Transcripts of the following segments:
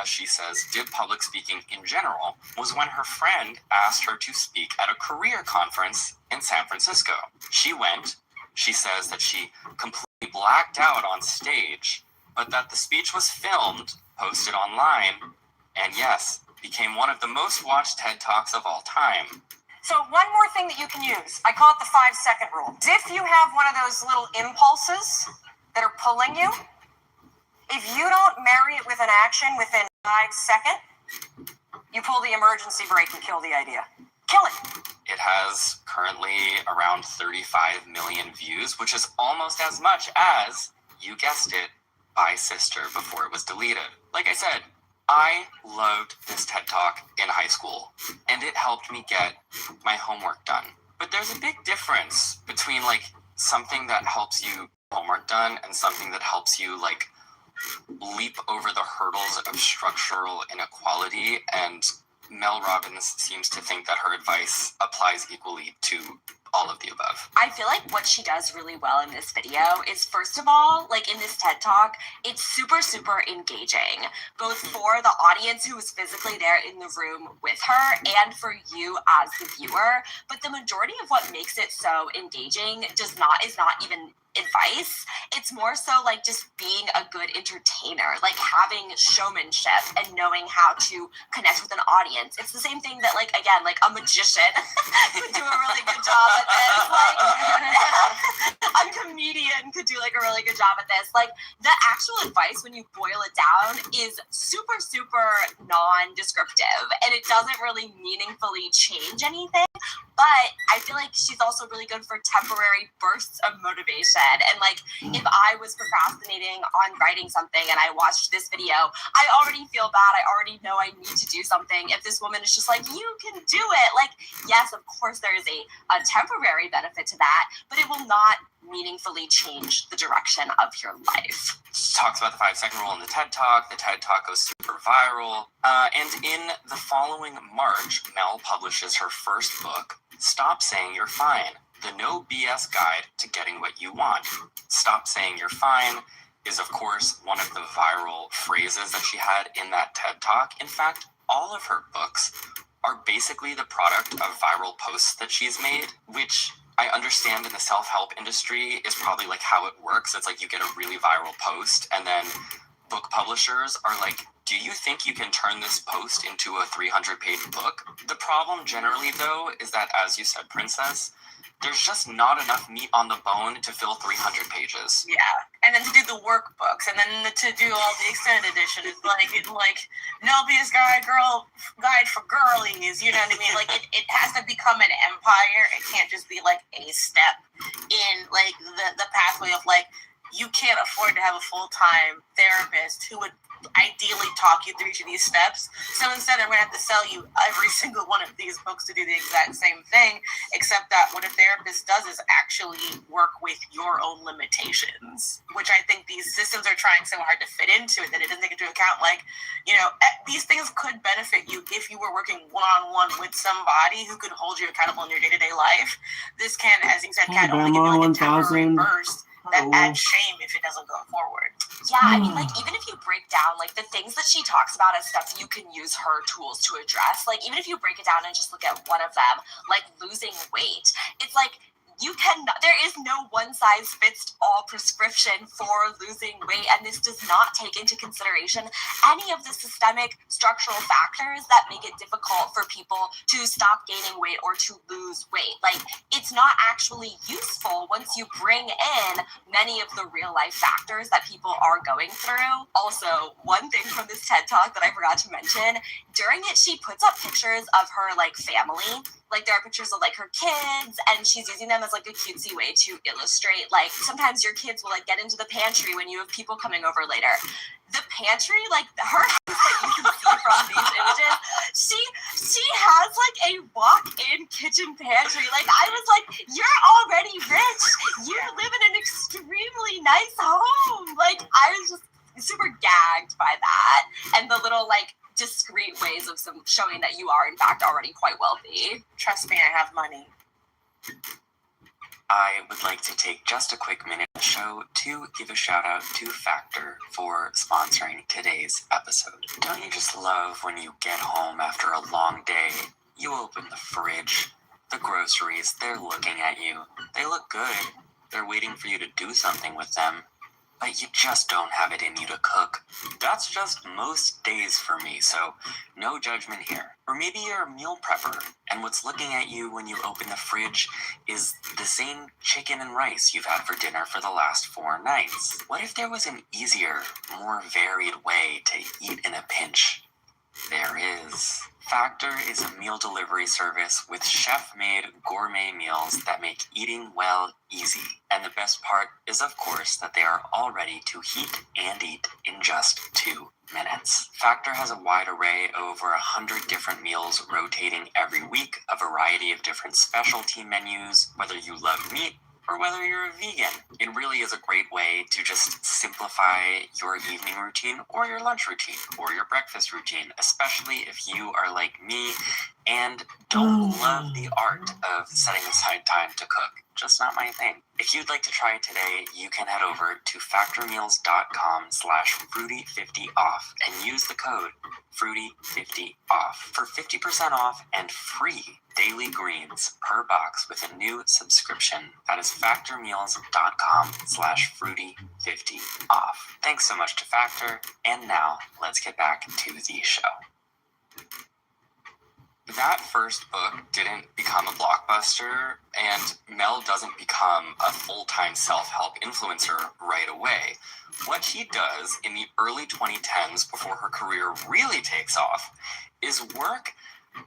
as she says, did public speaking in general was when her friend asked her to speak at a career conference in San Francisco. She went. She says that she completely blacked out on stage, but that the speech was filmed, posted online, and yes, became one of the most watched TED Talks of all time. So one more thing that you can use, I call it the 5-second rule. If you have one of those little impulses that are pulling you, if you don't marry it with an action within 5 seconds, you pull the emergency brake and kill the idea. Kill it. It has currently around 35 million views, which is almost as much as, you guessed it, Bye Sister before it was deleted. Like I said, I loved this TED Talk in high school, and it helped me get my homework done. But there's a big difference between, like, something that helps you homework done and something that helps you, like, leap over the hurdles of structural inequality, and Mel Robbins seems to think that her advice applies equally to all of the above. I feel like what she does really well in this video is, first of all, like in this TED Talk, it's super, super engaging, both for the audience who was physically there in the room with her and for you as the viewer. But the majority of what makes it so engaging is not even advice. It's more so like just being a good entertainer, like having showmanship and knowing how to connect with an audience. It's the same thing that, like, again, like a magician could do a really good job at this. Like a comedian could do like a really good job at this. Like the actual advice, when you boil it down, is super, super non-descriptive, and it doesn't really meaningfully change anything. But I feel like she's also really good for temporary bursts of motivation. And like, if I was procrastinating on writing something and I watched this video, I already feel bad. I already know I need to do something. If this woman is just like, you can do it. Like, yes, of course there is a temporary benefit to that, but it will not meaningfully change the direction of your life. She talks about the 5-second rule in the TED Talk. The TED Talk goes super viral. And in the following March, Mel publishes her first book, Stop Saying You're Fine, the no BS guide to getting what you want. Stop saying you're fine is, of course, one of the viral phrases that she had in that TED Talk. In fact, all of her books are basically the product of viral posts that she's made, which I understand in the self-help industry is probably like how it works. It's like you get a really viral post and then book publishers are like, do you think you can turn this post into a 300-page book? The problem generally, though, is that, as you said, Princess, there's just not enough meat on the bone to fill 300 pages. Yeah, and then to do the workbooks, and then to do all the extended edition is like no BS guide for girlies. You know what I mean? Like it has to become an empire. It can't just be like a step in like the pathway of like, you can't afford to have a full-time therapist who would ideally talk you through each of these steps. So instead, I'm going to have to sell you every single one of these books to do the exact same thing, except that what a therapist does is actually work with your own limitations, which I think these systems are trying so hard to fit into it that it doesn't take into account, like, you know, these things could benefit you if you were working one-on-one with somebody who could hold you accountable in your day-to-day life. This can, as you said, Kat, only give you like a temporary burst that adds shame if it doesn't go forward. Yeah, I mean, like, even if you break down, like, the things that she talks about as stuff you can use her tools to address, like, even if you break it down and just look at one of them, like losing weight, it's like, there is no one-size-fits-all prescription for losing weight, and this does not take into consideration any of the systemic structural factors that make it difficult for people to stop gaining weight or to lose weight. Like, it's not actually useful once you bring in many of the real-life factors that people are going through. Also, one thing from this TED Talk that I forgot to mention, during it, she puts up pictures of her, like, family. Like, there are pictures of, like, her kids, and she's using them as, like, a cutesy way to illustrate, like, sometimes your kids will, like, get into the pantry when you have people coming over later. The pantry, like, her house that you can see from these images, she has, like, a walk-in kitchen pantry. Like, I was like, you're already rich. You live in an extremely nice home. Like, I was just super gagged by that. And the little, like, discreet ways of showing that you are in fact already quite wealthy. Trust me, I have money. I would like to take just a quick minute of the show to give a shout out to Factor for sponsoring today's episode. Don't you just love when you get home after a long day, you open the fridge, the groceries, they're looking at you, they look good, they're waiting for you to do something with them, but you just don't have it in you to cook. That's just most days for me, so no judgment here. Or maybe you're a meal prepper, and what's looking at you when you open the fridge is the same chicken and rice you've had for dinner for the last 4 nights. What if there was an easier, more varied way to eat in a pinch? There is. Factor is a meal delivery service with chef-made gourmet meals that make eating well easy. And the best part is, of course, that they are all ready to heat and eat in just 2 minutes. Factor has a wide array of over 100 different meals rotating every week, a variety of different specialty menus, whether you love meat or whether you're a vegan. It really is a great way to just simplify your evening routine or your lunch routine or your breakfast routine, especially if you are like me and don't love the art of setting aside time to cook. Just not my thing. If you'd like to try it today, you can head over to factormeals.com/fruity50off and use the code fruity50off for 50% off and free daily greens per box with a new subscription. That is factormeals.com/fruity50off. Thanks so much to Factor, and now let's get back to the show. That first book didn't become a blockbuster, and Mel doesn't become a full-time self-help influencer right away. What she does in the early 2010s, before her career really takes off, is work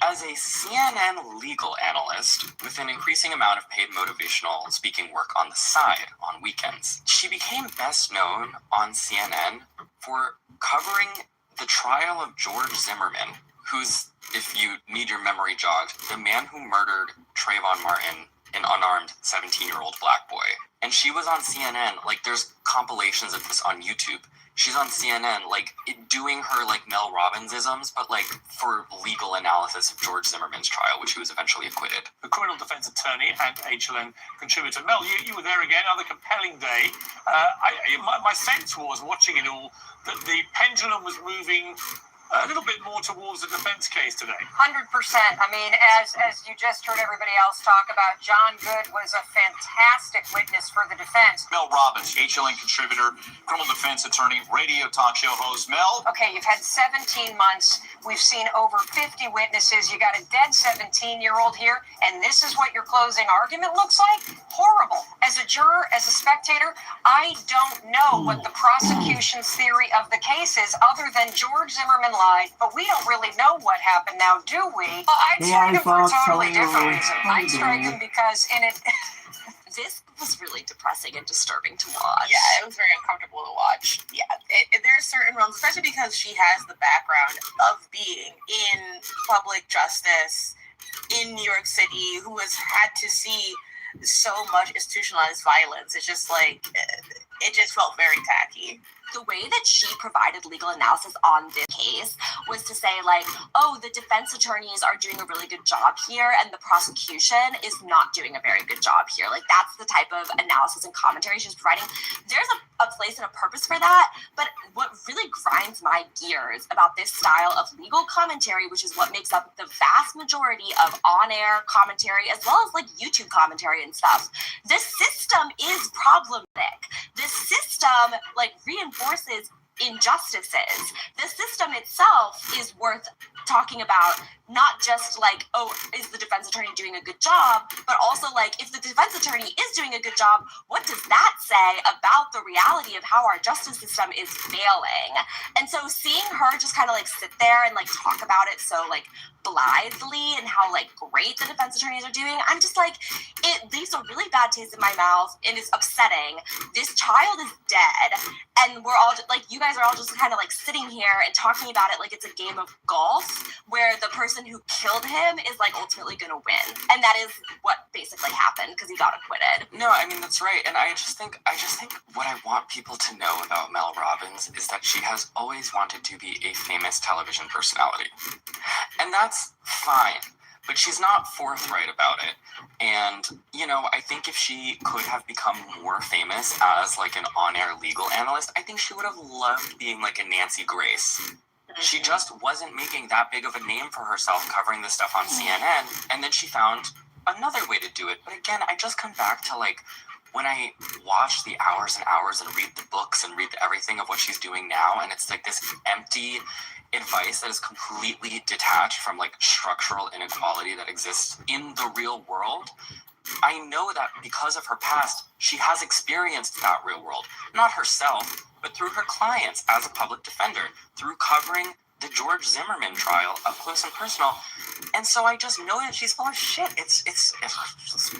as a CNN legal analyst with an increasing amount of paid motivational speaking work on the side on weekends. She became best known on CNN for covering the trial of George Zimmerman, who's, if you need your memory jogged, the man who murdered Trayvon Martin, an unarmed 17-year-old black boy. And she was on CNN, like there's compilations of this on YouTube. She's on CNN, like doing her like Mel Robbins-isms, but like for legal analysis of George Zimmerman's trial, which he was eventually acquitted. The criminal defense attorney and HLN contributor. Mel, you were there again, another compelling day. My sense was, watching it all, that the pendulum was moving a little bit more towards the defense case today. 100%. I mean, as you just heard everybody else talk about, John Good was a fantastic witness for the defense. Mel Robbins, HLN contributor, criminal defense attorney, radio talk show host. Mel? Okay, you've had 17 months. We've seen over 50 witnesses. You got a dead 17-year-old here, and this is what your closing argument looks like? Horrible. As a juror, as a spectator, I don't know what the prosecution's theory of the case is, other than George Zimmerman lied, but we don't really know what happened now, do we? I'd strike him for a totally different reason. I'd strike him because in it... This was really depressing and disturbing to watch. Yeah, it was very uncomfortable to watch. Yeah, there's certain realms, especially because she has the background of being in public justice in New York City, who has had to see so much institutionalized violence. It's just like, it just felt very tacky. The way that she provided legal analysis on this case was to say, like, oh, the defense attorneys are doing a really good job here and the prosecution is not doing a very good job here. Like, that's the type of analysis and commentary she's providing. There's a place and a purpose for that, but what really grinds my gears about this style of legal commentary, which is what makes up the vast majority of on-air commentary, as well as like YouTube commentary and stuff, the system is problematic. The system like reinforces injustices. The system itself is worth talking about, not just like, oh, is the defense attorney doing a good job, but also like, if the defense attorney is doing a good job, what does that say about the reality of how our justice system is failing? And so seeing her just kind of like sit there and like talk about it so like blithely and how like great the defense attorneys are doing, I'm just like, it leaves a really bad taste in my mouth and is upsetting. This child is dead, and we're all just, like, you guys are all just kind of like sitting here and talking about it like it's a game of golf where the person who killed him is like ultimately going to win, and that is what basically happened because he got acquitted. No, I mean, that's right. And I just think what I want people to know about Mel Robbins is that she has always wanted to be a famous television personality. And that's fine. but she's not forthright about it. And, you know, I think if she could have become more famous as like an on-air legal analyst, I think she would have loved being like a Nancy Grace. She just wasn't making that big of a name for herself covering this stuff on CNN, and then she found another way to do it. But again, I just come back to like when I watch the hours and hours and read the books and read everything of what she's doing now, and it's like this empty advice that is completely detached from like structural inequality that exists in the real world. I know that because of her past, she has experienced that real world, not herself, but through her clients as a public defender, through covering the George Zimmerman trial up close and personal. And so I just know that she's full of shit. It's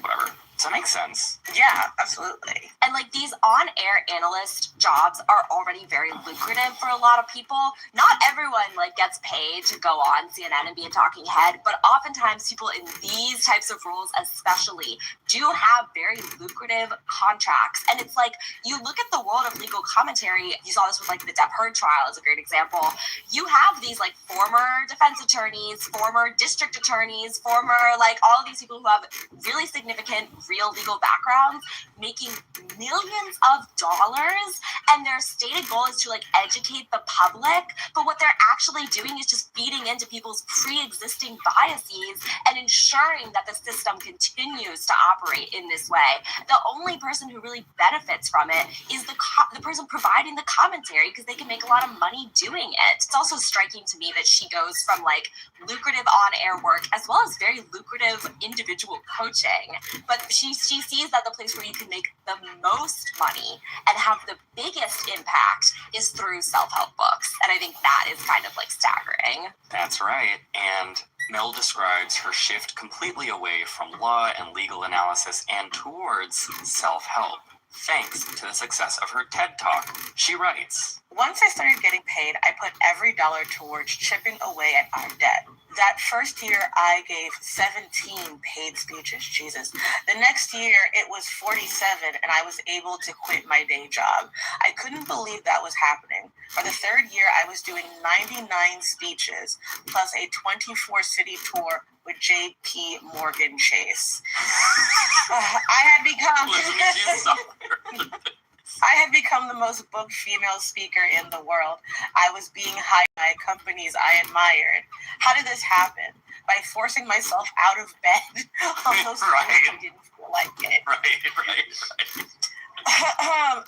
whatever. Does that make sense? Yeah, absolutely. And like these on-air analyst jobs are already very lucrative for a lot of people. Not everyone like gets paid to go on CNN and be a talking head, but oftentimes people in these types of roles especially do have very lucrative contracts. And it's like, you look at the world of legal commentary, you saw this with like the Depp Heard trial is a great example. You have these like former defense attorneys, former district attorneys, former like all of these people who have really significant real legal backgrounds making millions of dollars, and their stated goal is to like educate the public, but what they're actually doing is just feeding into people's pre-existing biases and ensuring that the system continues to operate in this way. The only person who really benefits from it is the person providing the commentary, because they can make a lot of money doing it. It's also striking to me that she goes from like lucrative on-air work as well as very lucrative individual coaching, but she sees that the place where you can make the most money and have the biggest impact is through self-help books. And I think that is kind of like staggering. That's right. And Mel describes her shift completely away from law and legal analysis and towards self-help, thanks to the success of her TED Talk. She writes, Once I started getting paid, I put every dollar towards chipping away at our debt. That first year, I gave 17 paid speeches, Jesus. The next year, it was 47, and I was able to quit my day job. I couldn't believe that was happening. By the third year, I was doing 99 speeches, plus a 24-city tour with J.P. Morgan Chase. I had become the most booked female speaker in the world. I was being hired by companies I admired. How did this happen? By forcing myself out of bed on those days I didn't feel like it. Right.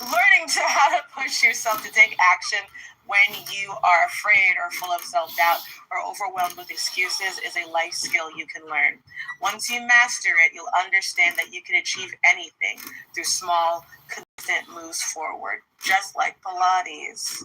Learning how to push yourself to take action when you are afraid or full of self-doubt or overwhelmed with excuses is a life skill you can learn. Once you master it, you'll understand that you can achieve anything through small, consistent moves forward, just like Pilates.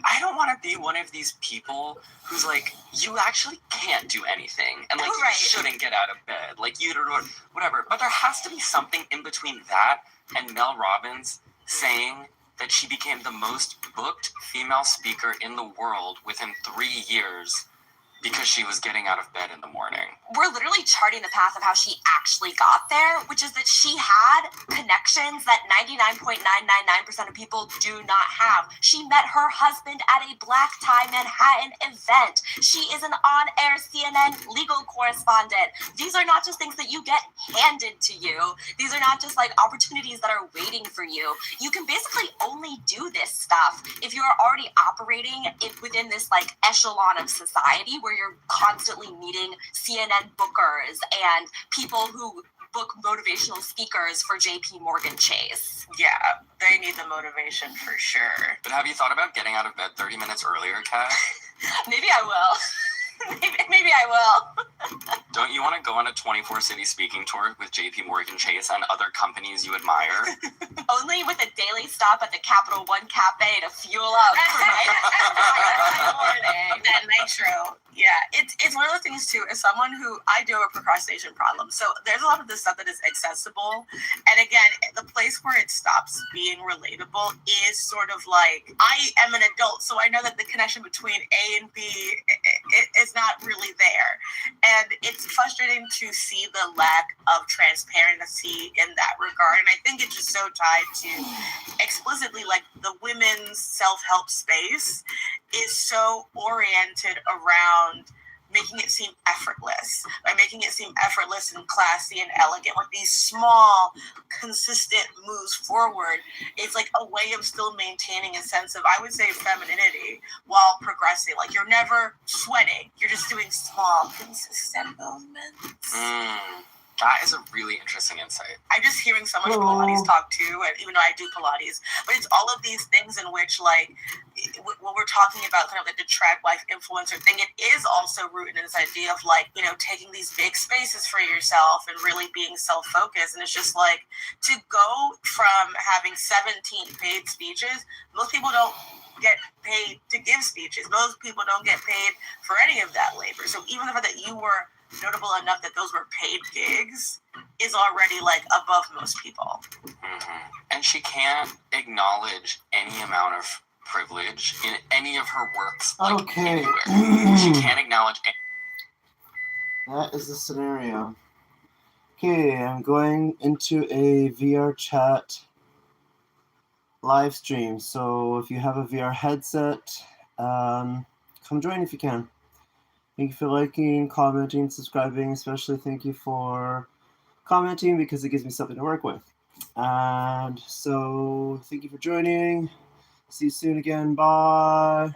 I don't want to be one of these people who's like, you actually can't do anything, and like you shouldn't get out of bed, like you don't know, whatever. But there has to be something in between that and Mel Robbins saying that she became the most booked female speaker in the world within 3 years because she was getting out of bed in the morning. We're literally charting the path of how she actually got there, which is that she had connections that 99.999% of people do not have. She met her husband at a black tie Manhattan event. She is an on-air CNN legal correspondent. These are not just things that you get handed to you. These are not just like opportunities that are waiting for you. You can basically only do this stuff if you are already operating within this like echelon of society where you're constantly meeting CNN bookers and people who book motivational speakers for JP Morgan Chase. Yeah, they need the motivation for sure. But have you thought about getting out of bed 30 minutes earlier, Kat? Maybe I will. Maybe I will. Don't you want to go on a 24-city speaking tour with JP Morgan Chase and other companies you admire? Only with a daily stop at the Capital One Cafe to fuel up for my morning. That nitro. Yeah, it's one of those things too. As someone who, I do have a procrastination problem, so there's a lot of this stuff that is accessible, and again, the place where it stops being relatable is sort of like, I am an adult, so I know that the connection between A and B is not really there, and it's frustrating to see the lack of transparency in that regard, and I think it's just so tied to explicitly like the women's self-help space is so oriented around making it seem effortless, by making it seem effortless and classy and elegant, like these small, consistent moves forward. It's like a way of still maintaining a sense of, I would say, femininity while progressing. Like you're never sweating, you're just doing small, consistent movements. That is a really interesting insight. I'm just hearing so much Pilates talk too, even though I do Pilates. But it's all of these things in which, like, when we're talking about kind of like the trad wife influencer thing, it is also rooted in this idea of like, you know, taking these big spaces for yourself and really being self-focused. And it's just like, to go from having 17 paid speeches, most people don't get paid to give speeches. Most people don't get paid for any of that labor. So even the fact that you were notable enough that those were paid gigs is already like above most people. And she can't acknowledge any amount of privilege in any of her works. Like, Okay. anywhere. She can't acknowledge That is the scenario. Okay, I'm going into a VR chat live stream. So if you have a VR headset, come join if you can. Thank you for liking, commenting, subscribing. Especially thank you for commenting because it gives me something to work with. And so thank you for joining. See you soon again. Bye.